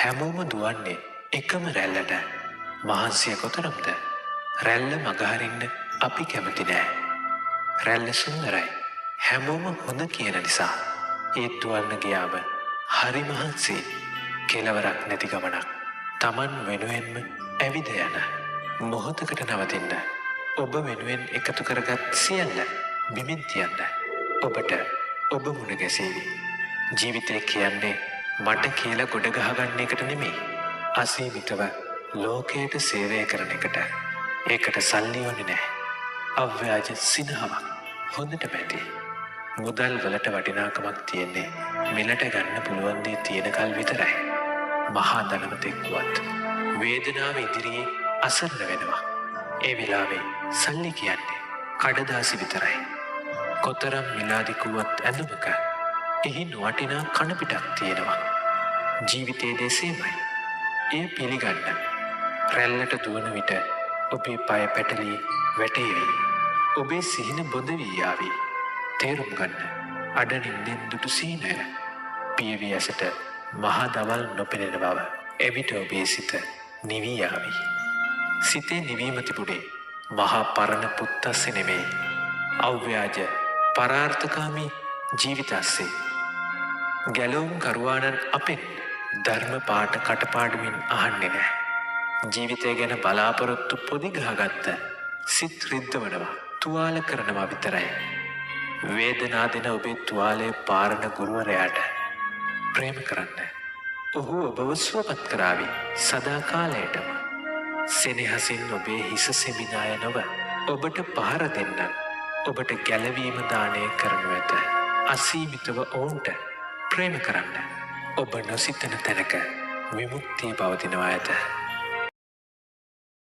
හැමෝම දුවන්නේ එකම රැල්ලට. මහන්සිය කොතරම්ද? රැල්ල මගහරින්න අපි කැමති නෑ. රැල්ල සුන්දරයි. හැමෝම හොඳ කියන නිසා. ඒත් දුවන්න ගියාම හරි මහන්සි. කෙලවරක් නැති ගමනක්. Taman වෙනුවෙන්ම ඇවිද යන. මොහොතකට නවතින්න. ඔබ වෙනුවෙන් එකතු කරගත් සියල්ල බිමින් තියන්න. ඔබට ඔබ මුණ ගැසේවි. ජීවිතය කියන්නේ මට කියලා ගොඩ ගහගන්න එකට නෙමෙයි. අසීමිතව ලෝකයට සේවය කරන එකට. ඒකට සල්ලි ඕනේ නැහැ. අව්‍යාජ සිනහවක් හොඳට පැති. මුදල් වලට වටිනාකමක් තියෙන්නේ මිලට ගන්න පුළුවන් දේ තියෙන කල් විතරයි. මහා ධනවතෙක් වුවත් වේදනාව ඉදිරියේ අසරණ වෙනවා. ඒ වෙලාවේ සල්ලි කියන්නේ කඩදාසි විතරයි. කොතරම් මිලාදිකුවත් ඇඳුමක එහි නොවටිනා කණ පිටක් තියෙනවා. ජීවිතයේ දෙසේමයි. එය පිළිගන්න. රැල්ලට දුවන විට ඔබේ පය පැටලී වැටේවි. ඔබේ සිහින බොඳ වී යාවි. තේරුම් ගන්න. අඩනින්දෙන් දුටු සීනය පියවි ඇසට මහා දවල් නොපෙනෙන බව. එවිට ඔබේ සිත නිවී යාවි. සිතේ නිවීම තිබුණේ මහා පරණ පුත්තස්සේ නෙමෙයි. අව්‍යාජ පරාර්ථකාමී ජීවිතස්සේ. ගැලවුම් කරුවාණන් අපෙන් ධර්ම පාට කටපාඩුවෙන් අහන්නේ නැහැ. ජීවිතය ගැන බලාපොරොත්තු පොදි ගහගත්ත සිත් රිද්දවනවා, තුවාල කරනවා විතරයි. වේදනා දෙන ඔබේ තුවාලයේ පාරන ගුරුවරයාට ප්‍රේම කරන්න. ඔහු ඔබව සුවපත් කරાવી සදා කාලයටම. සෙනෙහසින් ඔබේ හිස සෙමිනාය නොව ඔබට පහර දෙන්න. ඔබට ගැලවීම දානය කරනු ඇත. අසීමිතව ඔවුන්ට ප්‍රේම කරන්න. ඔබ නොසිතන තැනක විමුක්තිය පවතිනවා ඇත.